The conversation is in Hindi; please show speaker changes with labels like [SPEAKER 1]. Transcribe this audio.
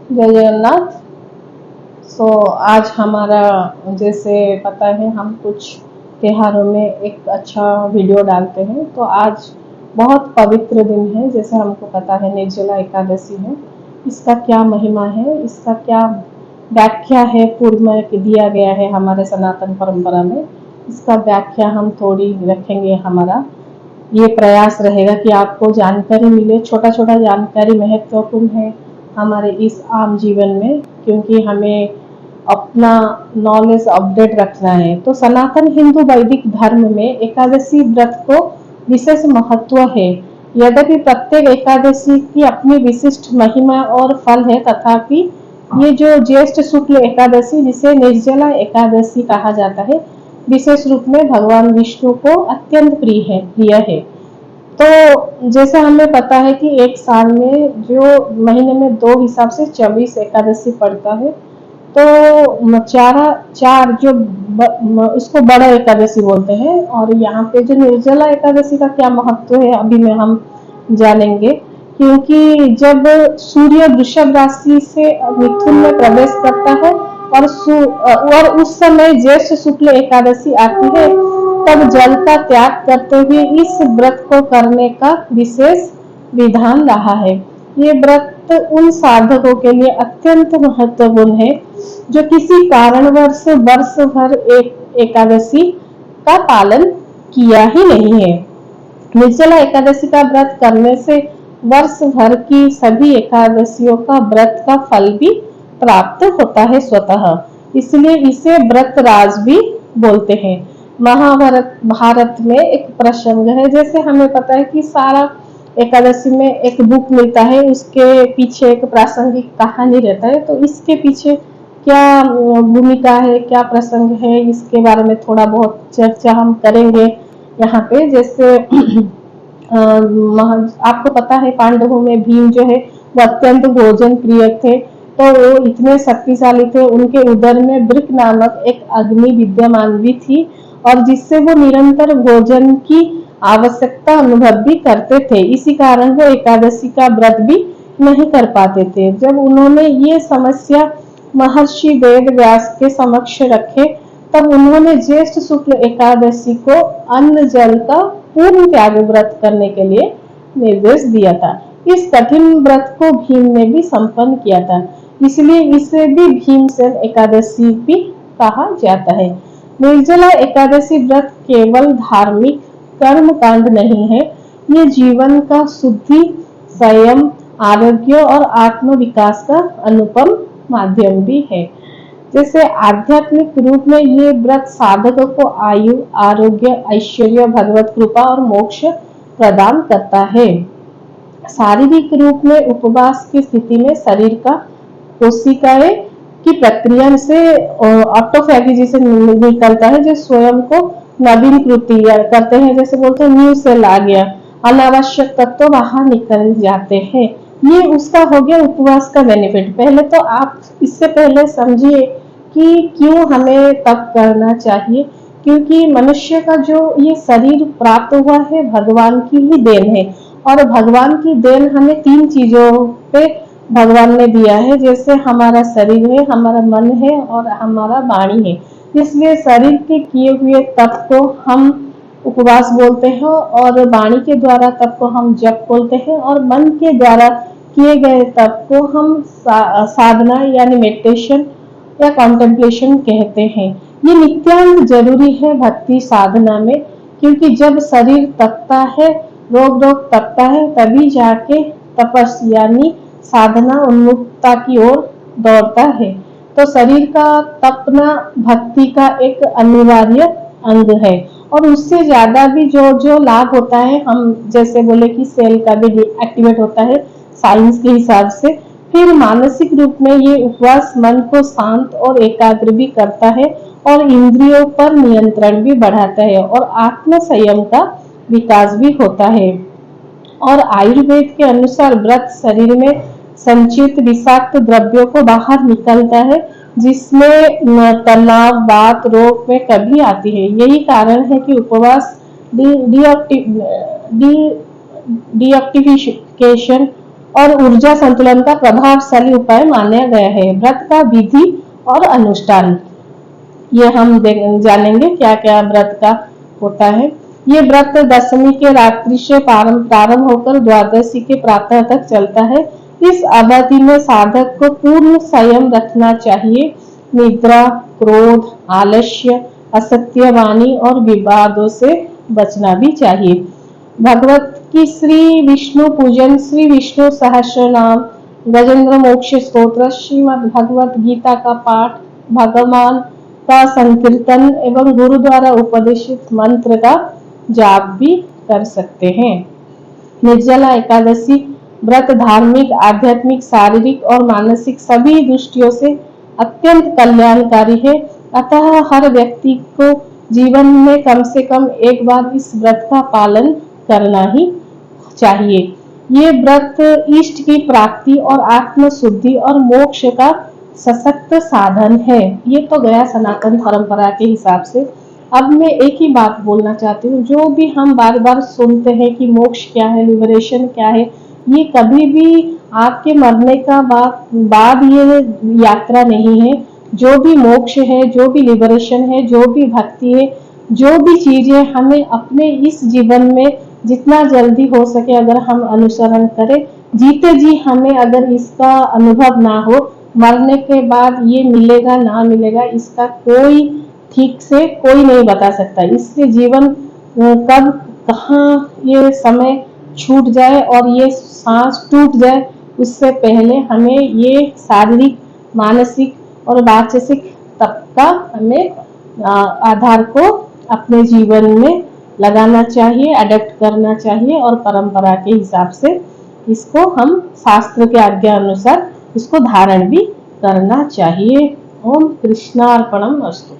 [SPEAKER 1] जय जगन्नाथ। आज हमारा, जैसे पता है, हम कुछ त्योहारों में एक अच्छा वीडियो डालते हैं। तो आज बहुत पवित्र दिन है, जैसे हमको पता है निर्जला एकादशी है। इसका क्या महिमा है, इसका क्या व्याख्या है, पूर्व में दिया गया है हमारे सनातन परंपरा में। इसका व्याख्या हम थोड़ी रखेंगे। हमारा ये प्रयास रहेगा कि आपको जानकारी मिले। छोटा छोटा जानकारी महत्वपूर्ण है हमारे इस आम जीवन में, क्योंकि हमें अपना नॉलेज अपडेट रखना है। तो सनातन हिंदू वैदिक धर्म में एकादशी व्रत को विशेष महत्व है। यद्यपि प्रत्येक एकादशी की अपनी विशिष्ट महिमा और फल है, तथापि ये जो ज्येष्ठ शुक्ल एकादशी, जिसे निर्जला एकादशी कहा जाता है, विशेष रूप में भगवान विष्णु को अत्यंत प्रिय है। तो जैसे हमें पता है कि एक साल में जो महीने में 2 हिसाब से 24 एकादशी पड़ता है। तो चार जो उसको बड़ा एकादशी बोलते हैं। और यहाँ पे जो निर्जला एकादशी का क्या महत्व है अभी में हम जानेंगे। क्योंकि जब सूर्य वृषभ राशि से मिथुन में प्रवेश करता है और उस समय ज्येष्ठ शुक्ल एकादशी आती है, तब जल का त्याग करते हुए इस व्रत को करने का विशेष विधान रहा है। ये व्रत उन साधकों के लिए अत्यंत महत्वपूर्ण है जो किसी कारणवश वर्ष भर एक एकादशी का पालन किया ही नहीं है। निर्जला एकादशी का व्रत करने से वर्ष भर की सभी एकादशियों का व्रत का फल भी प्राप्त होता है स्वतः। इसलिए इसे व्रत राज भी बोलते हैं। भारत में एक प्रसंग है, जैसे हमें पता है कि सारा एकादशी में एक बुक मिलता है, उसके पीछे एक प्रासंगिक कहानी रहता है। तो इसके पीछे क्या भूमिका है, क्या प्रसंग है, इसके बारे में थोड़ा बहुत चर्चा हम करेंगे यहाँ पे। जैसे आपको पता है पांडवों में भीम जो है वो अत्यंत भोजन प्रिय थे। तो वो इतने शक्तिशाली थे, उनके उदर में वृक नामक एक अग्नि विद्यमान भी थी, और जिससे वो निरंतर भोजन की आवश्यकता अनुभव भी करते थे। इसी कारण वो एकादशी का व्रत भी नहीं कर पाते थे। जब उन्होंने ये समस्या महर्षि वेद व्यास के समक्ष रखे, तब उन्होंने ज्येष्ठ शुक्ल एकादशी को अन्न जल का पूर्ण त्याग व्रत करने के लिए निर्देश दिया था। इस कठिन व्रत को भीम ने भी संपन्न किया था, इसलिए इसे भी भीमसेन एकादशी भी कहा जाता है। निर्जला एकादशी व्रत केवल धार्मिक कर्म कांड नहीं है, ये जीवन का शुद्धि, संयम, आरोग्य और आत्म विकास का अनुपम माध्यम भी है। जैसे आध्यात्मिक रूप में ये व्रत साधकों को आयु, आरोग्य, ऐश्वर्य, भगवत कृपा और मोक्ष प्रदान करता है। शारीरिक रूप में उपवास की स्थिति में शरीर का कोशिकाएं की प्रक्रिया से ऑटोफैगी जिसे निकलता है, जो स्वयं को नवीनीकृत करते हैं। जैसे बोलते हैं न्यू सेल आ गया, अनावश्यक तत्व बाहर निकल जाते हैं। ये उसका हो गया उपवास का बेनिफिट। पहले तो आप इससे पहले समझिए कि क्यों हमें तप करना चाहिए। क्योंकि मनुष्य का जो ये शरीर प्राप्त हुआ है भगवान की ही देन है, और भगवान की देन हमें 3 चीजों पे भगवान ने दिया है। जैसे हमारा शरीर है, हमारा मन है और हमारा वाणी है। इसलिए शरीर के किए हुए तप को हम उपवास बोलते हैं, और वाणी के द्वारा तप को हम जप बोलते हैं, और मन के द्वारा किए गए तप को हम साधना यानी मेडिटेशन या कॉन्टेम्पलेशन कहते हैं। ये नित्यांत जरूरी है भक्ति साधना में, क्योंकि जब शरीर तपता है, रोग तपता है, तभी जाके तपस यानी साधना उन्मुक्तता की ओर दौड़ता है। तो शरीर का तपना भक्ति का एक अनिवार्य अंग है, और उससे ज्यादा भी जो जो लाभ होता है, हम जैसे बोले कि सेल का भी एक्टिवेट होता है साइंस के हिसाब से। फिर मानसिक रूप में ये उपवास मन को शांत और एकाग्र भी करता है, और इंद्रियों पर नियंत्रण भी बढ़ाता है, और आत्म संयम का विकास भी होता है। और आयुर्वेद के अनुसार व्रत शरीर में संचित विषाक्त द्रव्यों को बाहर निकलता है, जिसमें तनाव, वात रोग में कमी आती है। यही कारण है कि उपवास डिटॉक्सिफिकेशन और ऊर्जा संतुलन का प्रभावशाली उपाय माना गया है। व्रत का विधि और अनुष्ठान, ये हम जानेंगे क्या क्या व्रत का होता है। ये व्रत दशमी के रात्रि से प्रारंभ होकर द्वादशी के प्रातः तक चलता है। इस अवधि में साधक को पूर्ण संयम रखना चाहिए। निद्रा, क्रोध, आलस्य, असत्य वाणी और विवादों से बचना भी चाहिए। भगवत की श्री विष्णु पूजन, श्री विष्णु सहस्त्र नाम, गजेंद्र मोक्ष स्तोत्र, श्रीमद् भगवत गीता का पाठ, भगवान का संकीर्तन एवं गुरु द्वारा उपदेशित मंत्र का जाप भी कर सकते हैं। निर्जला एकादशी व्रत धार्मिक, आध्यात्मिक, शारीरिक और मानसिक सभी दृष्टियों से अत्यंत कल्याणकारी है। अतः हर व्यक्ति को जीवन में कम से कम एक बार इस व्रत का पालन करना ही चाहिए। ये व्रत इष्ट की प्राप्ति और आत्म शुद्धि और मोक्ष का सशक्त साधन है। ये तो गया सनातन परंपरा के हिसाब से। अब मैं एक ही बात बोलना चाहती हूँ, जो भी हम बार बार सुनते हैं कि मोक्ष क्या है, लिबरेशन क्या है, ये कभी भी आपके मरने का बाद ये यात्रा नहीं है। जो भी मोक्ष है, जो भी लिबरेशन है, जो भी भक्ति है, जो भी चीजें हमें अपने इस जीवन में जितना जल्दी हो सके अगर हम अनुसरण करें, जीते जी हमें अगर इसका अनुभव ना हो, मरने के बाद ये मिलेगा ना मिलेगा इसका कोई ठीक से कोई नहीं बता सकता। इससे जीवन कब कहाँ ये समय छूट जाए और ये सांस टूट जाए, उससे पहले हमें ये शारीरिक, मानसिक और वाचसिक तप का हमें आधार को अपने जीवन में लगाना चाहिए, अडेप्ट करना चाहिए और परंपरा के हिसाब से इसको हम शास्त्र के आज्ञा अनुसार इसको धारण भी करना चाहिए। ओम कृष्णार्पणम अस्तु।